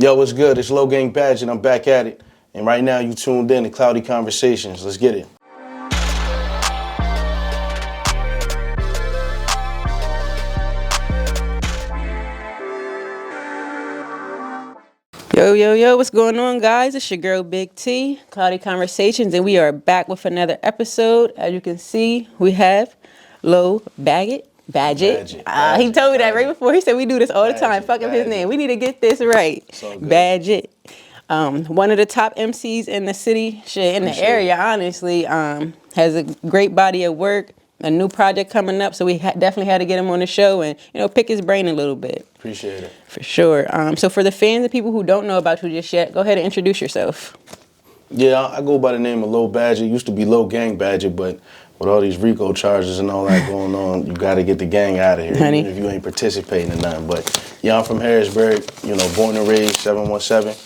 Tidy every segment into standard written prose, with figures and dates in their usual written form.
Yo, what's good? It's LOE Badgett. I'm back at it. And right now you tuned in to Cloudy Conversations. Let's get it. Yo, what's going on, guys? It's your girl, Big T, Cloudy Conversations, and we are back with another episode. As you can see, we have LOE Badgett. He told me that right before. He said we do this all the time. Fuck up his name. We need to get this right. Badgett. One of the top MCs in the city, in the area, honestly. Has a great body of work. A new project coming up, so we definitely had to get him on the show and, pick his brain a little bit. Appreciate it. For sure. So for the fans and people who don't know about you just yet, go ahead and introduce yourself. Yeah, I go by the name of LOE Badgett. Used to be LOE Badgett, but with all these RICO charges and all that going on, you got to get the gang out of here, Honey. even if you ain't participating in nothing. But yeah, I'm from Harrisburg, born and raised, 717.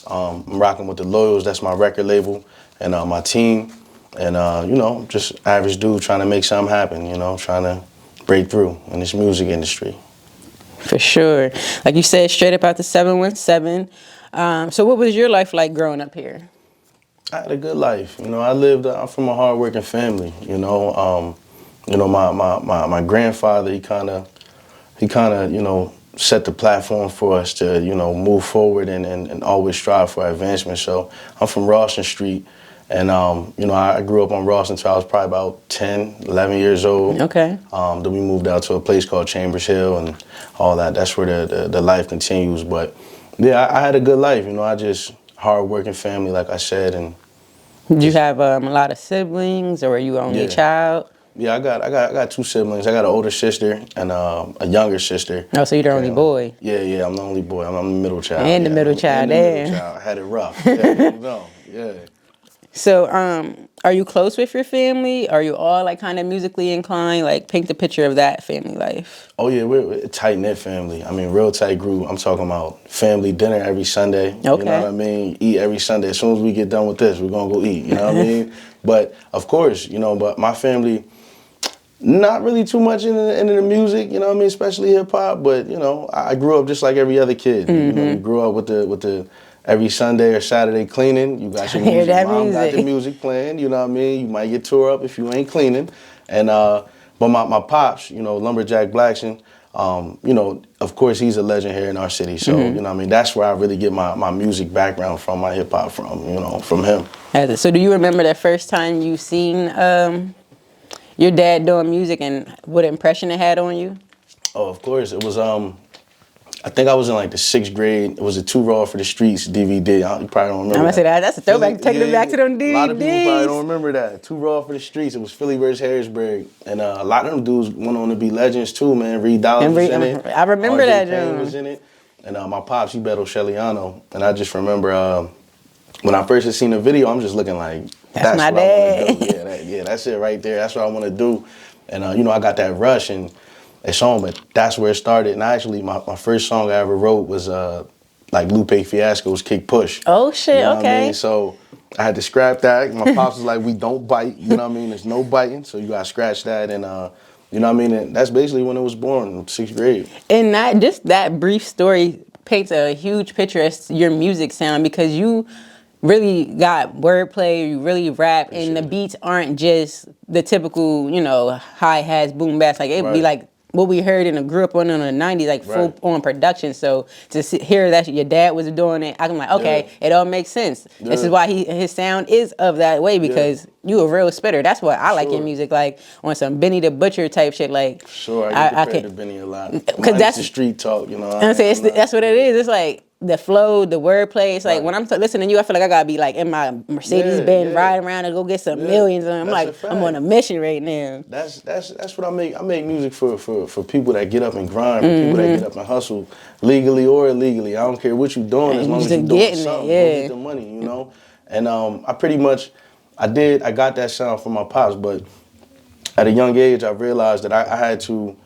I'm rocking with the LOYALS, that's my record label, and my team. And, just average dude trying to make something happen, trying to break through in this music industry. For sure. Like you said, straight up out the 717. So what was your life like growing up here? I had a good life. I'm from a hardworking family, my grandfather, he kind of, set the platform for us to, move forward and always strive for advancement. So I'm from Rawson Street. And, I grew up on Rawson until I was probably about 10, 11 years old. Okay. Then we moved out to a place called Chambers Hill and all that. That's where the life continues. But, yeah, I had a good life. I just hard-working family, like I said. And did you have a lot of siblings, or were you only a child? Yeah, I got two siblings. I got an older sister and a younger sister. Oh, so you're the only boy? Yeah, I'm the only boy. I'm the middle child. And the middle child, I had it rough. Yeah. So, are you close with your family? Are you all kind of musically inclined? Like, paint the picture of that family life. Oh yeah, we're a tight-knit family. I mean, real tight group. I'm talking about family dinner every Sunday. Okay. You know what I mean? Eat every Sunday. As soon as we get done with this, we're gonna go eat. You know what I mean? But of course, but my family, not really too much into the music. You know what I mean? Especially hip hop. But I grew up just like every other kid. Mm-hmm. We grew up with the every Sunday or Saturday cleaning, you got your music. Mom got the music playing, you know what I mean? You might get tore up if you ain't cleaning. And but my pops, Lumberjack Blackson, of course he's a legend here in our city. So, that's where I really get my music background from, my hip hop from him. So do you remember that first time you seen your dad doing music and what impression it had on you? Oh, of course. It was I think I was in the 6th grade. It was a Too Raw for the Streets DVD. You probably don't remember. I'm gonna say that's a throwback. Taking it back to them DVDs. A lot of people probably don't remember that. Too Raw for the Streets. It was Philly versus Harrisburg, and a lot of them dudes went on to be legends too, man. Reed Dollars was in it. I remember that. Payne was in it, and my pops, he battled Shellyano, and I just remember when I first had seen the video, I'm just looking like, that's my what dad. I want to do. Yeah, that's it right there. That's what I want to do, and I got that rush and. It's on, but that's where it started. And actually, my first song I ever wrote was Lupe Fiasco's Kick Push. Oh, shit, you know okay. What I mean? So I had to scrap that. My pops was like, we don't bite, you know what I mean? There's no biting, so you got to scratch that. And, you know what I mean? And that's basically when it was born, in 6th grade. And that brief story paints a huge picture as your music sound, because you really got wordplay, you really rap, and the beats aren't just the typical, hi-hats, boom bats. Like, it would be like what we heard and grew up on in the 90s, full-on production. So to hear that your dad was doing it, I'm like, okay, it all makes sense. Yeah. This is why his sound is of that way, because you a real spitter. That's what I like in music, like on some Benny the Butcher type shit. Like, I get compared to Benny a lot. Because that's the street talk, I'm saying that's what it is. It's like the flow, the wordplay. It's like when I'm listening to you, I feel like I gotta be like in my Mercedes Benz riding around and go get some millions. And I'm like, I'm on a mission right now. That's what I make. I make music for people that get up and grind, for people that get up and hustle, legally or illegally. I don't care what you're doing, as long as you're doing something. Go get the money, And I pretty much, I got that sound from my pops, but at a young age, I realized that I had to.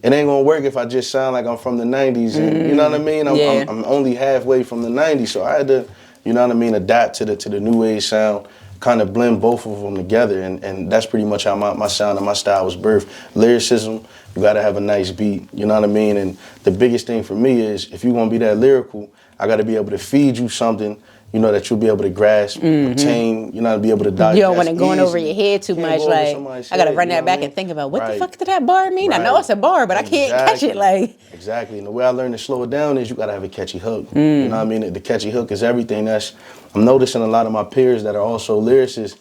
It ain't gonna work if I just sound like I'm from the 90s. And, you know what I mean? I'm only halfway from the 90s, so I had to, adapt to the new age sound. kind of blend both of them together, and that's pretty much how my sound and my style was birthed. Lyricism, you gotta have a nice beat, you know what I mean? And the biggest thing for me is, if you're gonna be that lyrical, I gotta be able to feed you something, you know, that you'll be able to grasp, obtain, you know, be able to digest. You don't want it going over your head too much. Like, I gotta run that back and think about what the fuck did that bar mean? I know it's a bar, but I can't catch it. Like, exactly. And the way I learned to slow it down is you gotta have a catchy hook. You know what I mean? The catchy hook is everything. I'm noticing a lot of my peers that are also lyricists,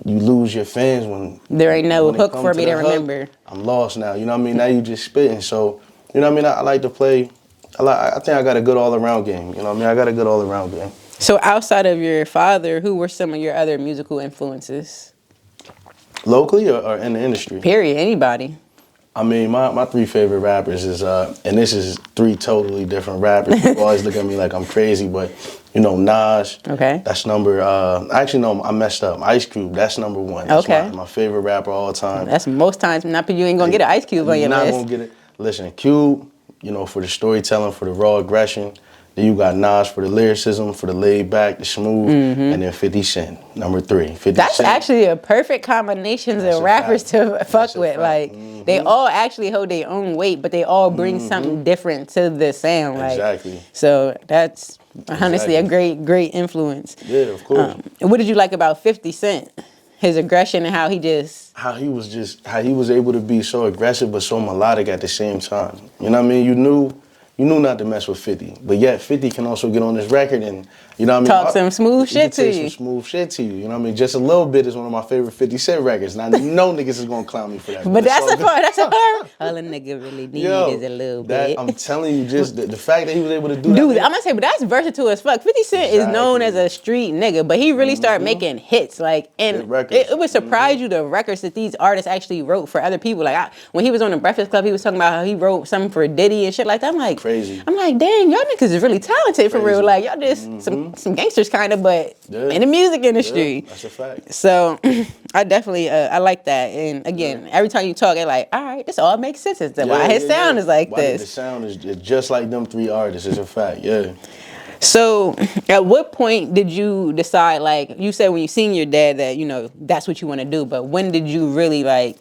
you lose your fans when there ain't no hook for me to remember. I'm lost now. You know what I mean? Now you just spitting. So, you know what I mean? I like to play. I think I got a good all-around game. You know what I mean? I got a good all-around game. So outside of your father, who were some of your other musical influences? Locally or in the industry? Period. Anybody. I mean, my 3 favorite rappers is, and this is 3 totally different rappers. People always look at me like I'm crazy, but, you know, Nas. Okay. That's number, actually, no, I messed up. Ice Cube, that's number 1. That's my favorite rapper all the time. That's most times, you ain't gonna get an Ice Cube on your list. You're not gonna get it. Listen, Cube, you know, for the storytelling, for the raw aggression. Then you got Nas for the lyricism, for the laid back, the smooth, and then 50 Cent, number 3. 50 That's Cent. Actually a perfect combination of rappers to fuck with. Like, they all actually hold their own weight, but they all bring something different to the sound. Like, exactly. So that's honestly a great influence. Yeah, of course. And what did you like about 50 Cent? His aggression and how he was able to be so aggressive but so melodic at the same time. You know what I mean? You knew not to mess with 50, but yet 50 can also get on this record and, you know what I mean? Talk some smooth shit to you. Some smooth shit to you, you know what I mean? Just a Little Bit is one of my favorite 50 Cent records, and I know niggas is gonna clown me for that. But that's a part. All a nigga really need is a little bit. I'm telling you, just the fact that he was able to do that. Dude, I'm gonna say, but that's versatile as fuck. 50 Cent is known as a street nigga, but he really started making hits, like, and it would surprise you the records that these artists actually wrote for other people. Like, when he was on the Breakfast Club, he was talking about how he wrote something for Diddy and shit like that. I'm like, crazy. I'm like, dang, y'all niggas is really talented for real. Like, y'all just some gangsters kind of, but in the music industry. Yeah, that's a fact. So I definitely I like that. And again, every time you talk, it's like, all right, this all makes sense. It's why his sound is like this. The sound is just like them 3 artists. It's a fact. Yeah. So at what point did you decide, like you said when you seen your dad that, you know, that's what you want to do, but when did you really, like,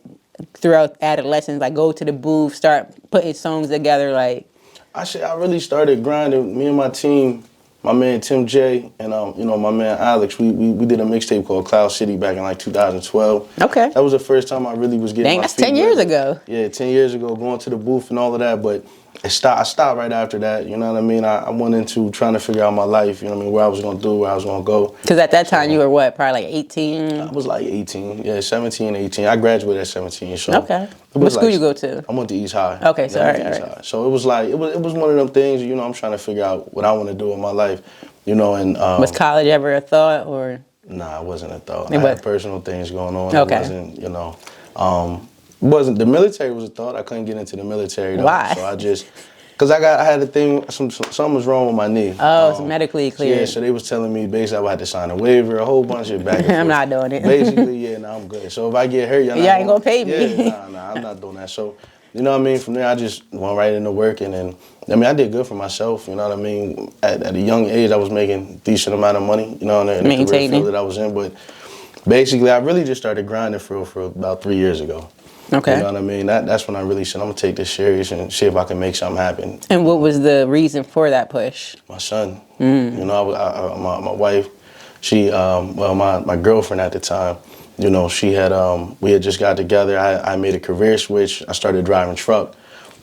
throughout adolescence, like, go to the booth, start putting songs together, like? I really started grinding. Me and my team, my man Tim J and you know, my man Alex, we did a mixtape called Cloud City back in like 2012. Okay. That was the first time I really was getting my that's feet 10 years ago. Yeah, 10 years ago, going to the booth and all of that, but I stopped right after that, you know what I mean? I went into trying to figure out my life, you know what I mean, where I was going to do, where I was going to go. Because at that time you were what, probably like 18? I was like 18, yeah, 17, 18. I graduated at 17, so. Okay. What school you go to? I went to East High. Okay, so all right. So it was like, it was one of them things, you know, I'm trying to figure out what I want to do in my life, you know, and. Was college ever a thought, or? Nah, it wasn't a thought. I had personal things going on. Okay. It wasn't, you know, the military was a thought. I couldn't get into the military though. Why? So I just, cause I had a thing, something was wrong with my knee. Oh, it's medically clear. Yeah, so they was telling me basically I had to sign a waiver, a whole bunch of back and forth. I'm not doing it. Basically, I'm good. So if I get hurt, y'all ain't gonna pay me. Yeah, nah, I'm not doing that. So, you know what I mean? From there, I just went right into work, and then, I mean, I did good for myself, you know what I mean? At a young age, I was making a decent amount of money, you know, in the career field that I was in, but basically, I really just started grinding for about 3 years ago. Okay. You know what I mean? That's when I really said, I'm going to take this serious and see if I can make something happen. And what was the reason for that push? My son. You know, my wife, she, my girlfriend at the time, you know, she had, we had just got together. I made a career switch. I started driving truck,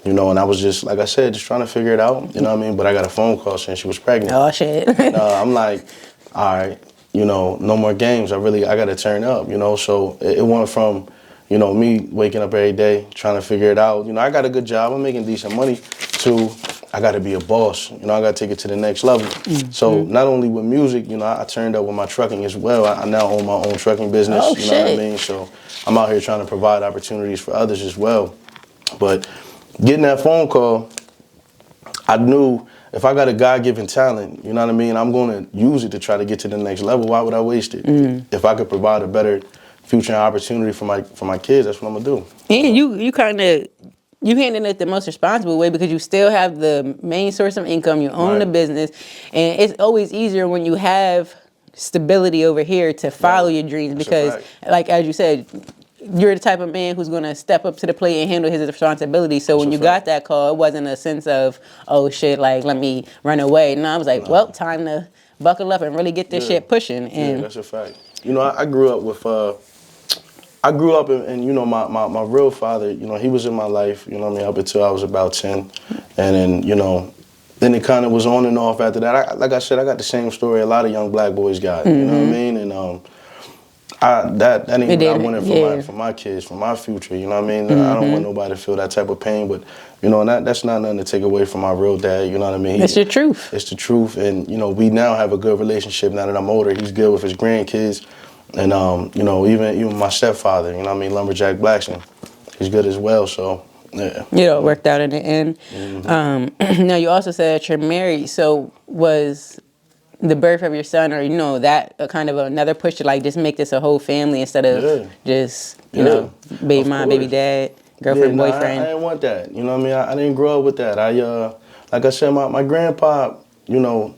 you know, and I was just, like I said, just trying to figure it out, you know what I mean? But I got a phone call saying she was pregnant. Oh, shit. And, I'm like, all right, you know, no more games. I got to turn up, you know? So it went from, you know, me waking up every day, trying to figure it out. You know, I got a good job. I'm making decent money. To, I got to be a boss. You know, I got to take it to the next level. So not only with music, you know, I turned up with my trucking as well. I now own my own trucking business. Oh, you know what I mean? So I'm out here trying to provide opportunities for others as well. But getting that phone call, I knew if I got a God-given talent, you know what I mean, I'm going to use it to try to get to the next level. Why would I waste it? If I could provide a better future and opportunity for my kids, that's what I'm gonna do. And you kind of, you handling it the most responsible way because you still have the main source of income, you own the business, and it's always easier when you have stability over here to follow your dreams. Because, like as you said, you're the type of man who's going to step up to the plate and handle his responsibility. So when you got that call, it wasn't a sense of, oh shit, like let me run away. No, I was like, well, time to buckle up and really get this shit pushing. And that's a fact. You know, I grew up with, and you know, my real father, you know, he was in my life, you know what I mean, up until I was about 10. And then, you know, then it kind of was on and off after that. Like I said, I got the same story a lot of young black boys got, you know what I mean? And that ain't what I wanted for my kids, for my future, you know what I mean? I don't want nobody to feel that type of pain, but, you know, and that's not nothing to take away from my real dad, you know what I mean? It's the truth. It's the truth, and, you know, we now have a good relationship now that I'm older. He's good with his grandkids, and, you know, even my stepfather, you know what I mean, Lumberjack Blackson, he's good as well, so, yeah. You know, it worked out in the end. Now, you also said that you're married, so was the birth of your son, or, you know, that kind of another push to, like, just make this a whole family instead of just, you know, baby mom, baby dad, girlfriend, boyfriend? I didn't want that. You know what I mean? I didn't grow up with that. Like I said, my grandpa, you know,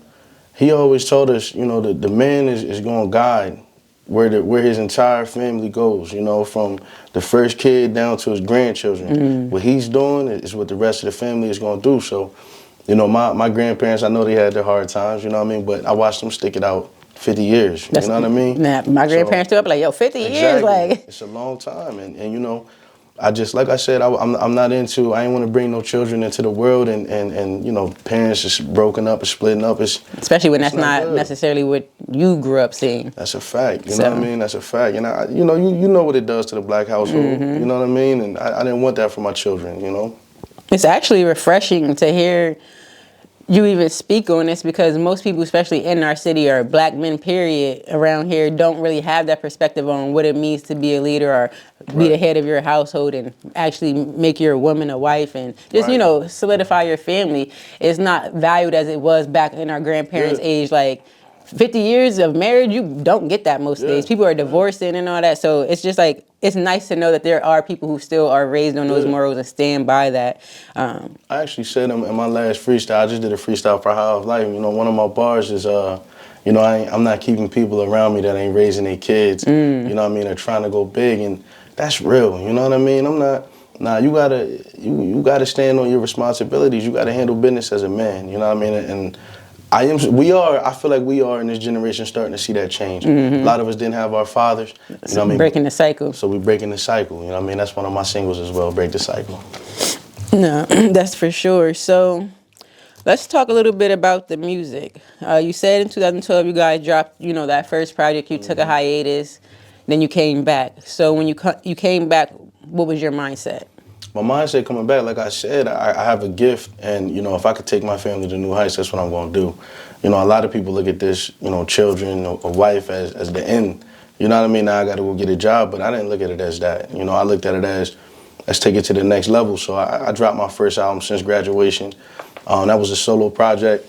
he always told us, you know, the man is going to guide where his entire family goes, you know, from the first kid down to his grandchildren. What he's doing is what the rest of the family is going to do. So, you know, my grandparents, I know they had their hard times, you know what I mean? But I watched them stick it out 50 years, you know what I mean? Nah, my grandparents stood up like, yo, 50 years, like. It's a long time, and you know, I just, like I said, I'm not into, I ain't want to bring no children into the world, and you know, parents is broken up and splitting up. Especially when that's not necessarily what you grew up seeing. That's a fact, you know what I mean? That's a fact, and you know what it does to the black household, you know what I mean? And I didn't want that for my children, you know? It's actually refreshing to hear you even speak on this, because most people, especially in our city, or black men, period, around here, don't really have that perspective on what it means to be a leader or be the head of your household and actually make your woman a wife and just, you know, solidify your family. It's not valued as it was back in our grandparents' age. Like, 50 years of marriage, you don't get that most days. People are divorcing and all that. So it's just like, it's nice to know that there are people who still are raised on those morals and stand by that. I actually said in my last freestyle, I just did a freestyle for How of Life. You know, one of my bars is, you know, I'm not keeping people around me that ain't raising their kids. You know what I mean? They're trying to go big, and that's real. You know what I mean? I'm not. Nah, you gotta stand on your responsibilities. You gotta handle business as a man. You know what I mean? And I feel like we are in this generation starting to see that change. A lot of us didn't have our fathers. You know what I mean? Breaking the cycle. So we're breaking the cycle. You know what I mean? That's one of my singles as well, Break the Cycle. No, that's for sure. So let's talk a little bit about the music. You said in 2012 you guys dropped, you know, that first project. You took a hiatus, then you came back. So when you came back, what was your mindset? My mindset coming back, like I said, I have a gift, and, you know, if I could take my family to new heights, that's what I'm going to do. You know, a lot of people look at this, you know, children, a wife as the end. You know what I mean? Now I got to go get a job, but I didn't look at it as that. You know, I looked at it as, let's take it to the next level. So I dropped my first album since graduation. That was a solo project.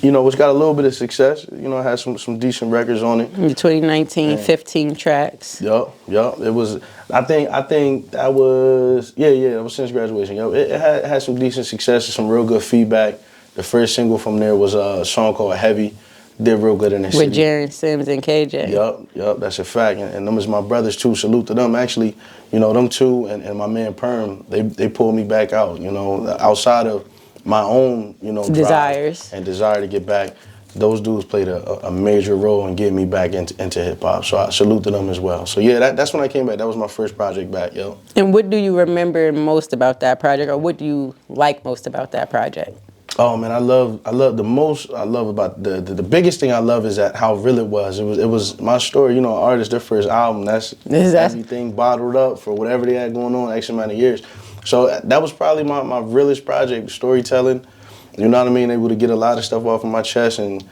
You know, it's got a little bit of success. You know, it has some decent records on it. In 2019, 15 tracks. Yup. It was, I think that was, it was since graduation. Yup. It had some decent success and some real good feedback. The first single from there was a song called Heavy. Did real good in the city. With Jaron Sims and KJ. Yup, that's a fact. And them is my brothers too. Salute to them. Actually, you know, them two and my man Perm, they pulled me back out, you know, outside of my own, you know, desires and desire to get back. Those dudes played a major role in getting me back into hip hop. So I salute to them as well. So yeah, that's when I came back. That was my first project back, yo. And what do you remember most about that project, or what do you like most about that project? Oh man, I love about the biggest thing I love is that how real it was. It was my story, you know, artist, their first album. That's everything bottled up for whatever they had going on X amount of years. So that was probably my realest project, storytelling. You know what I mean? Able to get a lot of stuff off of my chest, and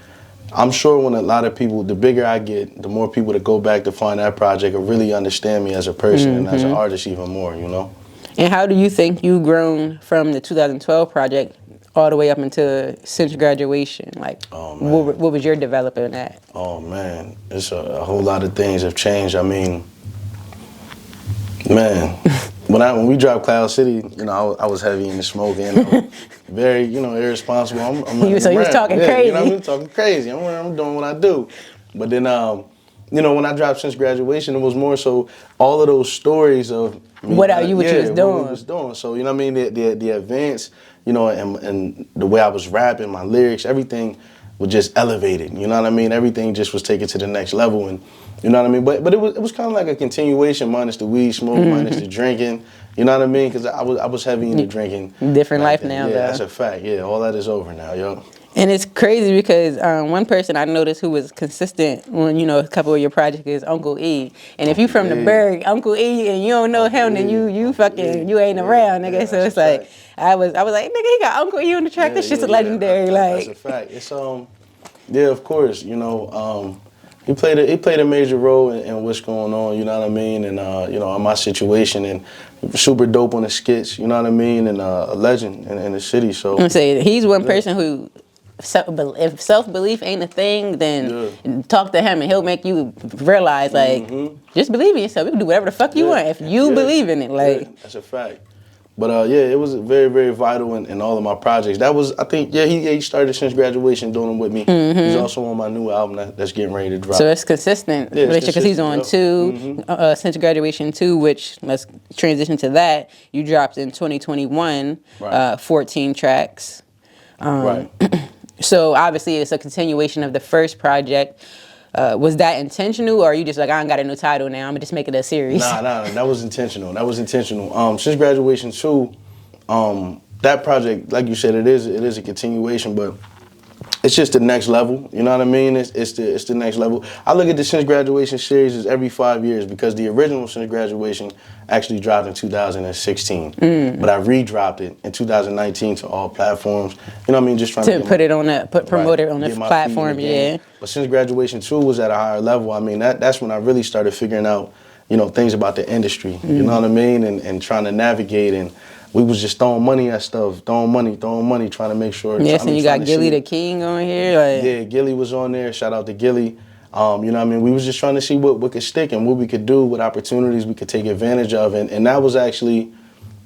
I'm sure when a lot of people, the bigger I get, the more people that go back to find that project will really understand me as a person and as an artist even more, you know? And how do you think you've grown from the 2012 project all the way up into since graduation? Like, what was your development at? Oh man, it's a whole lot of things have changed. I mean, man, when we dropped Cloud City, you know, I was heavy in the smoking, very, you know, irresponsible. So you was talking crazy. You know what I mean? Talking crazy. I'm doing what I do. But then, you know, when I dropped Since Graduation, it was more so all of those stories of me, what you was doing. What we was doing. So, you know what I mean? The advance, you know, and the way I was rapping, my lyrics, everything was just elevated. You know what I mean? Everything just was taken to the next level, and you know what I mean. But it was kind of like a continuation, minus the weed smoke, minus the drinking. You know what I mean? Because I was heavy into drinking. Different life now, yeah, though. That's a fact. Yeah, all that is over now, yo. And it's crazy because one person I noticed who was consistent when, you know, a couple of your projects is Uncle E. And if you from the Berg, Uncle E, and you don't know him, then you fucking, you ain't around, nigga. Yeah, so it's like, I was like, nigga, he got Uncle E on the track. This shit's legendary. Like, that's a fact. It's, yeah, of course, you know, he played a major role in what's going on, you know what I mean? And, you know, in my situation, and super dope on the skits, you know what I mean? And a legend in the city, so. I'm saying, he's one person who, if self-belief ain't a thing, then talk to him and he'll make you realize, like, just believe in yourself. You can do whatever the fuck you want if you believe in it. Like, that's a fact. But yeah, it was very, very vital in all of my projects. That was, I think, he started Since Graduation doing them with me. He's also on my new album that's getting ready to drop. So it's consistent relationship because he's on Since Graduation 2, which, let's transition to that. You dropped in 2021, 14 tracks. Right. So obviously it's a continuation of the first project. Was that intentional, or are you just like, I ain't got a new title now, I'm gonna just make it a series? Nah, that was intentional. Since Graduation 2, that project, like you said, it is a continuation, but it's just the next level. You know what I mean? It's the next level. I look at the Since Graduation series as every 5 years, because the original Since Graduation actually dropped in 2016, but I re-dropped it in 2019 to all platforms. You know what I mean? Just trying to put it on promote it on the platform. Yeah. But Since Graduation 2 was at a higher level, I mean, that's when I really started figuring out, you know, things about the industry. You know what I mean? And trying to navigate, and we was just throwing money at stuff, throwing money, trying to make sure. Yes, and you got Gilly the King on here. Like. Yeah, Gilly was on there. Shout out to Gilly. You know what I mean? We was just trying to see what could stick and what we could do, what opportunities we could take advantage of. And that was actually,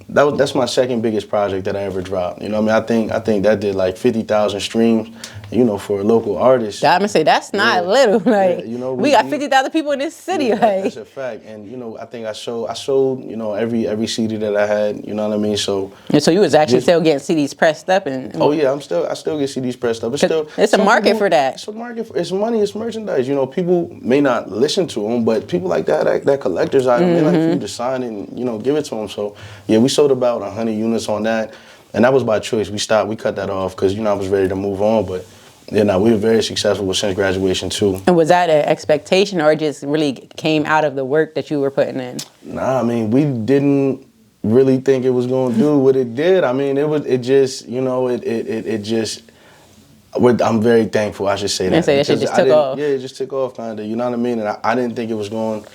that's my second biggest project that I ever dropped. You know what I mean? I think that did like 50,000 streams, you know, for a local artist. I'm gonna say that's not little. Like, you know, we got 50,000 people in this city. Like. That's a fact. And you know, I think I sold, you know, every CD that I had. You know what I mean? So. And so you was actually still getting CDs pressed up and. Oh yeah, I still get CDs pressed up. It's a market for that. It's a market. It's money. It's merchandise. You know, people may not listen to them, but people like that collector's item, they like for you to sign and, you know, give it to them. So yeah, we sold about 100 units on that, and that was by choice. We cut that off because, you know, I was ready to move on, but. Yeah, no, we were very successful with Since Graduation 2. And was that an expectation, or it just really came out of the work that you were putting in? Nah, I mean, we didn't really think it was going to do what it did. I mean, it just, you know, it just, I'm very thankful, I should say that. And say that shit just took off. Yeah, it just took off, kind of, you know what I mean? And I didn't think it was going,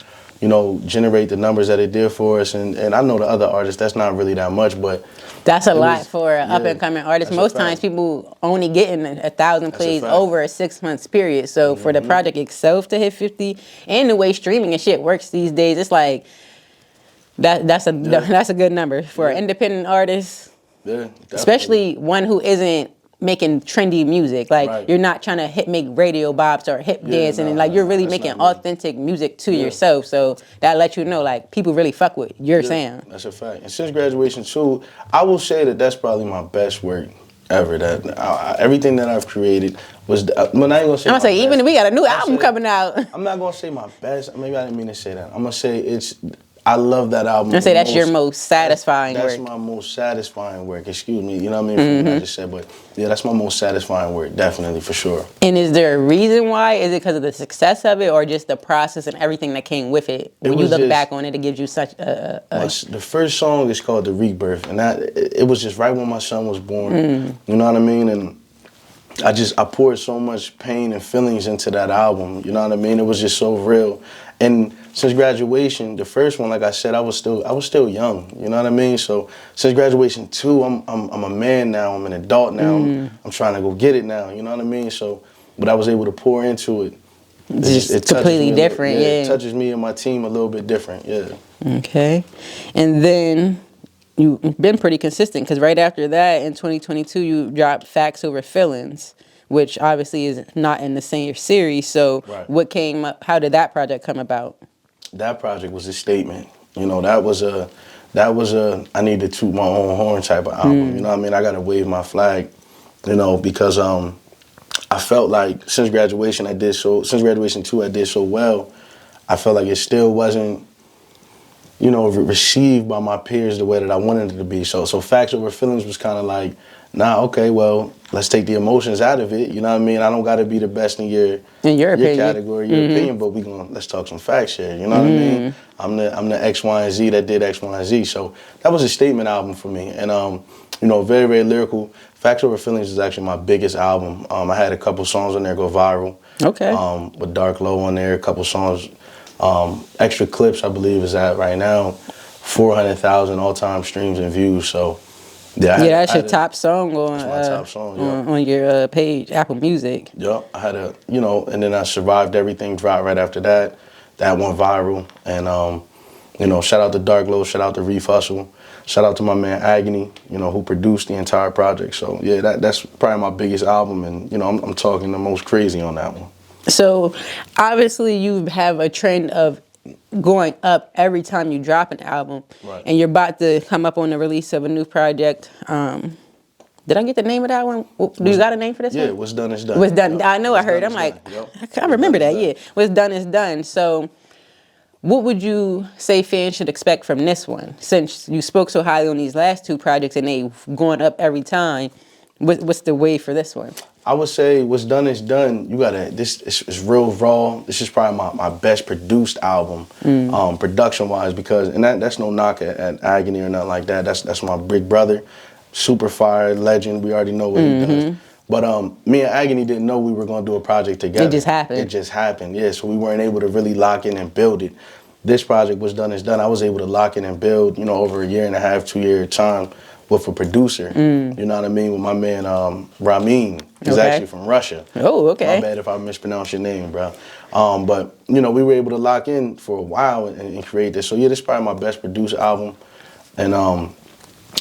you know, generate the numbers that it did for us. And I know the other artists, that's not really that much, but. That's a lot for an up-and-coming artist. Most times people only getting 1,000 plays over a 6 months period. So for the project itself to hit 50, and the way streaming and shit works these days, it's like that's a good number for an independent artist. Yeah, definitely. Especially one who isn't making trendy music. Like, you're not trying to make radio bops or hip dancing, and like you're really making authentic music to yourself. So that lets you know, like, people really fuck with your sound. That's a fact. And Since Graduation 2, I will say that's probably my best work ever. That everything that I've created was. I ain't gonna say. I'm gonna say even if we got a new album coming out. I'm not gonna say my best. Maybe I didn't mean to say that. I'm gonna say I love that album. I say that's your most satisfying work. That's my most satisfying work. Excuse me. You know what I mean? From what I just said, but yeah, that's my most satisfying work, definitely, for sure. And is there a reason why? Is it because of the success of it, or just the process and everything that came with it? When you look back on it, it gives you such a. The first song is called "The Rebirth," and it was just right when my son was born. You know what I mean? And I poured so much pain and feelings into that album. You know what I mean? It was just so real. And Since Graduation, the first one, like I said, I was still young. You know what I mean? So Since Graduation 2, I'm a man now. I'm an adult now. I'm trying to go get it now. You know what I mean? So, but I was able to pour into it. It's completely different. It touches me and my team a little bit different. Yeah. Okay, and then. You've been pretty consistent, because right after that, in 2022, you dropped Facts Over Feelings, which obviously is not in the same series. So Right. what came up? How did that project come about? That project was a statement. You know, that was a I need to toot my own horn type of album. You know what I mean? I gotta wave my flag, you know, because I felt like since graduation 2 I did so well, I felt like it still wasn't, you know, received by my peers the way that I wanted it to be. So Facts Over Feelings was kind of like, nah, okay, well, let's take the emotions out of it. You know what I mean? I don't got to be the best in your category, your opinion, but let's talk some facts here. You know what I mean? I'm the X, Y, and Z that did X, Y, and Z. So that was a statement album for me, and you know, very, very lyrical. Facts Over Feelings is actually my biggest album. I had a couple songs on there go viral. Okay. With Dark Low on there, a couple songs. Extra Clips, I believe, is at right now 400,000 all-time streams and views. So that's your top song on my top song, on your page, Apple Music. Yep, I had a, you know, and then I Survived Everything dropped right after that. That went viral, and you know, shout out to Dark Low, shout out to Reef Hustle, shout out to my man Agony, you know, who produced the entire project. So yeah, that's probably my biggest album, and you know, I'm talking the most crazy on that one. So obviously you have a trend of going up every time you drop an album, Right. and you're about to come up on the release of a new project. Did I get the name of that one? Do you got a name for this one? Yeah, What's Done is Done. What's Done. Yep. I know. I heard. I'm like, I remember that. Yeah, What's Done is Done. So what would you say fans should expect from this one? Since you spoke so highly on these last two projects and they've gone up every time, what's the way for this one? I would say What's Done is Done. You gotta, it's real raw. This is probably my best produced album, production wise, because, and that's no knock at Agony or nothing like that. That's my big brother, super fire legend. We already know what he does. But me and Agony didn't know we were gonna do a project together. It just happened. It just happened, yeah. So we weren't able to really lock in and build it. This project What's Done is Done. I was able to lock in and build, you know, over a 1.5, 2 year time with a producer. You know what I mean? With my man Ramin. He's actually from Russia. Oh, okay. My bad if I mispronounce your name, bro. But you know, we were able to lock in for a while and create this. So yeah, this is probably my best produced album, and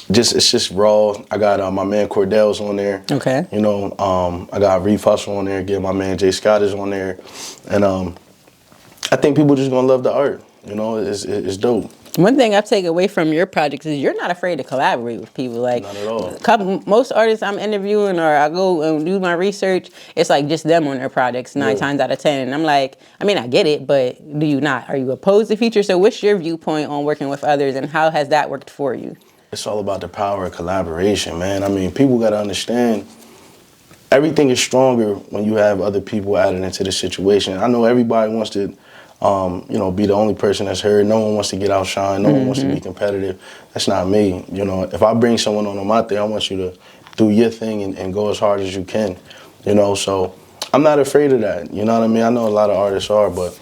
it's just raw. I got my man Cordell's on there. Okay. You know, I got Reef Hustle on there. Again, my man Jay Scott is on there, and I think people just gonna love the art. You know, it's dope. One thing I've taken away from your projects is you're not afraid to collaborate with people. Like, not at all. Most artists I'm interviewing or I go and do my research, it's like just them on their projects 9 times out of 10. And I'm like, I mean, I get it, but do you not? Are you opposed to features? So what's your viewpoint on working with others, and how has that worked for you? It's all about the power of collaboration, man. I mean, people got to understand everything is stronger when you have other people added into the situation. I know everybody wants to you know, be the only person that's heard. No one wants to get outshined. No one wants to be competitive. That's not me. You know, if I bring someone on my thing, I want you to do your thing and go as hard as you can. You know, so I'm not afraid of that. You know what I mean? I know a lot of artists are, but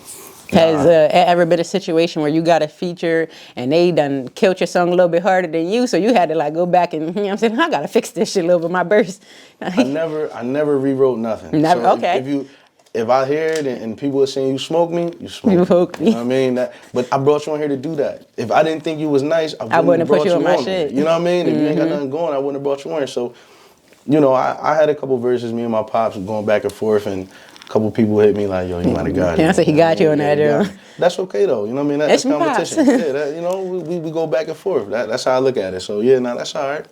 has ever been a situation where you got a feature and they done killed your song a little bit harder than you, so you had to like go back and, you know what I'm saying, I gotta fix this shit a little bit, my burst. I never rewrote nothing. Never. So okay. If I hear it and people are saying you smoke me, you smoke me. You know what I mean? But I brought you on here to do that. If I didn't think you was nice, I wouldn't have brought you on my shit. You know what I mean? If you ain't got nothing going, I wouldn't have brought you on here. So, you know, I had a couple verses, me and my pops going back and forth, and a couple people hit me like, yo, you might have got it. Yeah, so he got you on that, dude. That's okay though. You know what I mean? That's competition. Yeah, you know, we go back and forth. That's how I look at it. So yeah, that's all right.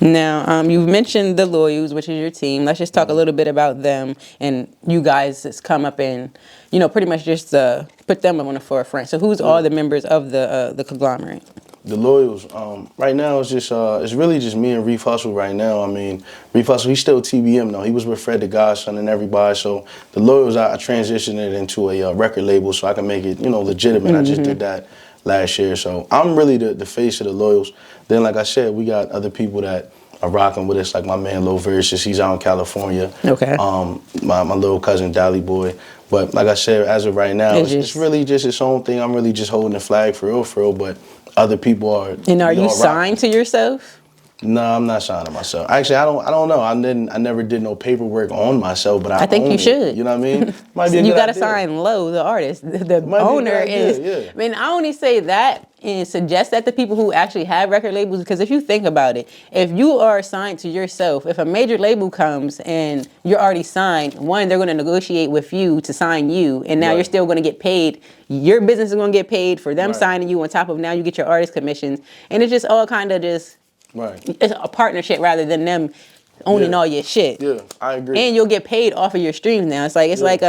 Now, you've mentioned the Loyals, which is your team. Let's just talk a little bit about them and you guys that's come up and, you know, pretty much just put them on the forefront. So who's all the members of the conglomerate? The Loyals. Right now, it's just it's really just me and Reef Hustle right now. I mean, Reef Hustle, he's still TBM though. He was with Fred the Godson and everybody. So the Loyals, I transitioned it into a record label so I can make it, you know, legitimate. I just did that last year. So I'm really the face of the Loyals. Then, like I said, we got other people that are rocking with us, like my man Lil Versus. He's out in California. Okay. My little cousin Dally Boy. But like I said, as of right now, it's really just its own thing. I'm really just holding the flag for real, but other people are. And are you signed to yourself? No, I'm not signing myself. Actually, I don't know. I never did no paperwork on myself, but I think own you should. It, you know what I mean? Might be a You good got to idea. sign LOE, the artist. The owner is. Yeah. I mean, I only say that and suggest that to people who actually have record labels, because if you think about it, if you are signed to yourself, if a major label comes and you're already signed, one, they're going to negotiate with you to sign you, and now you're still going to get paid. Your business is going to get paid for them signing you on top of now you get your artist commissions, and it's just all kind of just. It's a partnership rather than them owning all your shit. Yeah, I agree. And you'll get paid off of your streams now. It's like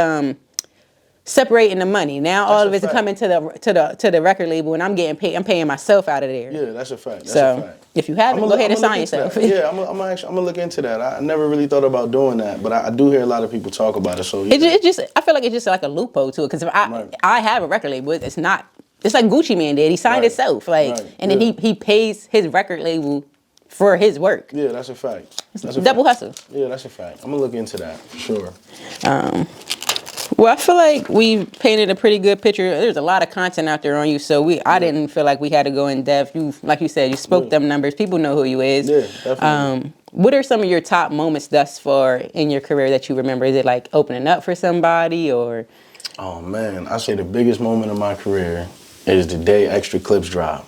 separating the money. Now all of it's coming to the record label, and I'm getting paid. I'm paying myself out of there. Yeah, that's a fact. That's a fact. If you haven't, go ahead and sign yourself. Yeah, I'm gonna look into that. I never really thought about doing that, but I do hear a lot of people talk about it. So yeah. It just I feel like it's just like a loophole to it, because if I have a record label, it's not. It's like Gucci Mane did. He signed himself, and then he pays his record label for his work. Yeah, that's a fact. That's a double hustle. Yeah, that's a fact. I'm gonna look into that for sure. Well, I feel like we painted a pretty good picture. There's a lot of content out there on you, so I didn't feel like we had to go in depth. You, like you said, you spoke them numbers. People know who you is. Yeah, definitely. What are some of your top moments thus far in your career that you remember? Is it like opening up for somebody, or? Oh man, I say the biggest moment of my career is the day Extra Clips drop.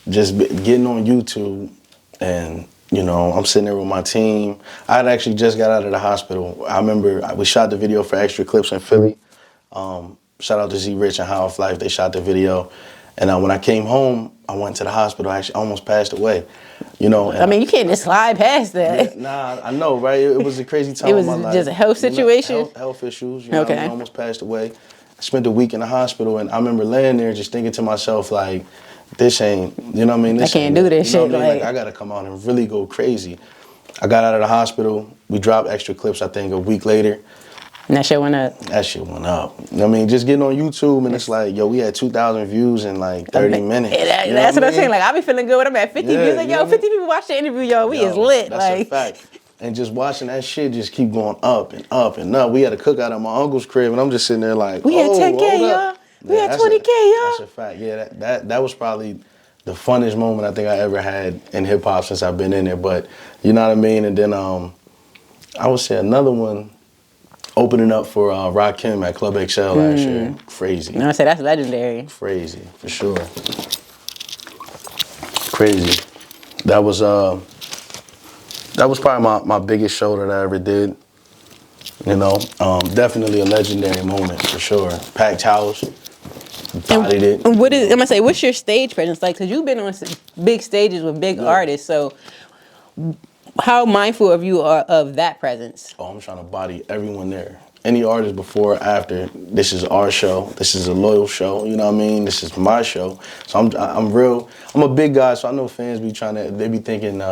Just getting on YouTube, and you know, I'm sitting there with my team. I had actually just got out of the hospital. I remember we shot the video for Extra Clips in Philly. Shout out to Z Rich and How of Life. They shot the video, and when I came home, I went to the hospital. I actually almost passed away. You know, I mean, you can't just slide past that. Yeah, nah, I know, right? It was a crazy time. It was in my life. just a health situation. Health issues. You know, I almost passed away. I spent a week in the hospital, and I remember laying there just thinking to myself, like, this ain't, you know what I mean? I can't do this shit. Like, I gotta come out and really go crazy. I got out of the hospital. We dropped Extra Clips, I think, a week later. And that shit went up. That shit went up. You know what I mean? Just getting on YouTube, and it's like, yo, we had 2,000 views in like 30 minutes. That's what I'm saying. Like, I be feeling good when I'm at 50 views. Like, yo, 50 people watch the interview, yo, we is lit. That's a fact. And just watching that shit just keep going up and up and up. We had a cookout at my uncle's crib, and I'm just sitting there like, we had 10K, y'all. We had 20K, y'all. That's a fact. Yeah, that was probably the funnest moment I think I ever had in hip hop since I've been in it. But you know what I mean? And then I would say another one, opening up for Rakim at Club XL last year. Crazy. No, I said that's legendary. Crazy, for sure. Crazy. That was probably my biggest show that I ever did. You know, definitely a legendary moment for sure. Packed house. Bodied it. And I'm gonna say, what's your stage presence like? Because you've been on big stages with big artists, so how mindful of you are of that presence? Oh, I'm trying to body everyone there. Any artist before or after, this is our show. This is a loyal show. You know what I mean? This is my show. So I'm a big guy, so I know fans they be thinking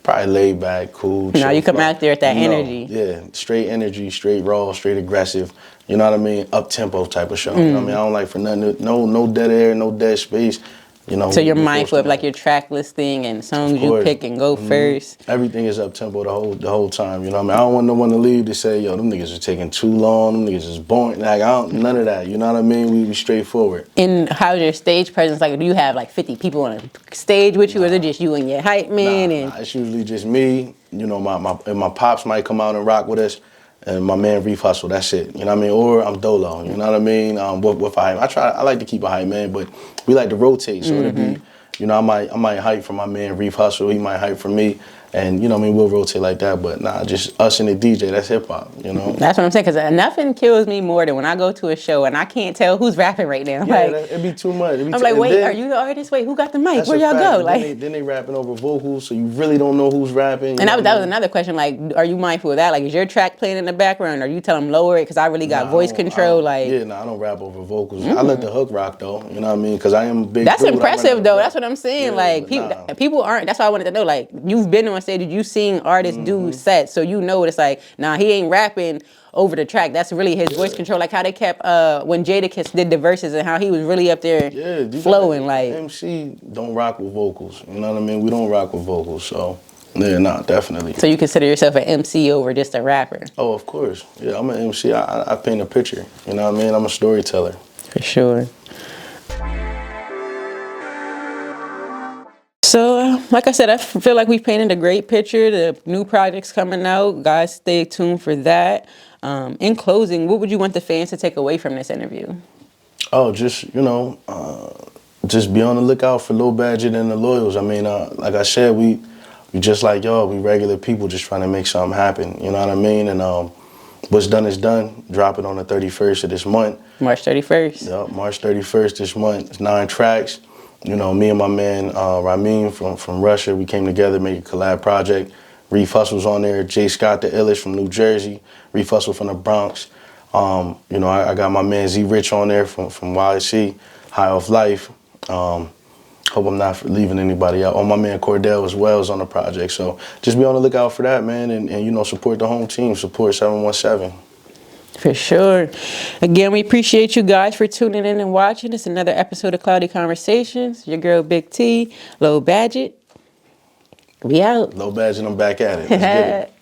probably laid back, cool. No, you come out there with that energy. Yeah, straight energy, straight raw, straight aggressive. You know what I mean? Up tempo type of show. You know what I mean? I don't like for nothing. No dead air, no dead space. You know. So you're mindful of like your track listing and songs you pick and go first. Everything is up tempo the whole time. You know what I mean? I don't want no one to leave to say, yo, them niggas are taking too long. Them niggas is boring. Like none of that. You know what I mean? We be straightforward. And how's your stage presence like? Do you have like 50 people on a stage with you, or is it just you and your hype man? Nah, it's usually just me. You know, my pops might come out and rock with us. And my man Reef Hustle, that's it. You know what I mean? Or I'm Dolo, you know what I mean? With a hype. I like to keep a hype man, but we like to rotate. So it'll be, you know, I might hype for my man Reef Hustle, he might hype for me. And, you know what I mean, we'll rotate like that. But nah, just us and the DJ, that's hip hop, you know? That's what I'm saying, because nothing kills me more than when I go to a show and I can't tell who's rapping right now. Yeah, like, it'd be too much. I'm like, wait, are you the artist? Wait, who got the mic? Where y'all go? Like, then they rapping over vocals, so you really don't know who's rapping. And that was another question, like, are you mindful of that? Like, is your track playing in the background? Or you tell them lower it because I really got voice control? I don't rap over vocals. I let the hook rock, though, you know what I mean? Because I am a big That's dude. impressive, though. That's what I'm saying. Yeah, like, people aren't, that's why I wanted to know, like, you've been on stage, you've seen artists do sets, so you know it's like, nah, he ain't rapping over the track. That's really his voice control. Like how they kept when Jadakiss did the verses and how he was really up there flowing. Like MC don't rock with vocals. You know what I mean? We don't rock with vocals, so yeah, nah, definitely. So you consider yourself an MC over just a rapper? Oh, of course. Yeah, I'm an MC. I paint a picture. You know what I mean? I'm a storyteller. For sure. So, like I said, I feel like we painted a great picture. The new project's coming out. Guys, stay tuned for that. In closing, what would you want the fans to take away from this interview? Oh, just, just be on the lookout for LOE Badgett and the Loyals. I mean, like I said, we just like y'all. We regular people just trying to make something happen. You know what I mean? And what's done is done. Drop it on the 31st of this month. March 31st. Yep, March 31st this month. It's 9 tracks. You know, me and my man Ramin from Russia, we came together, made a collab project. Reef Hustle's on there. Jay Scott, the illest from New Jersey. Reef Hustle from the Bronx. I got my man Z Rich on there from YC, High Off Life. Hope I'm not leaving anybody out. Oh, my man Cordell as well is on the project. So just be on the lookout for that, man. And support the home team. Support 717. For sure. Again, we appreciate you guys for tuning in and watching. It's another episode of Cloudy Conversations. Your girl, Big T, LOE Badgett. We out. LOE Badgett, I'm back at it. Let's get it.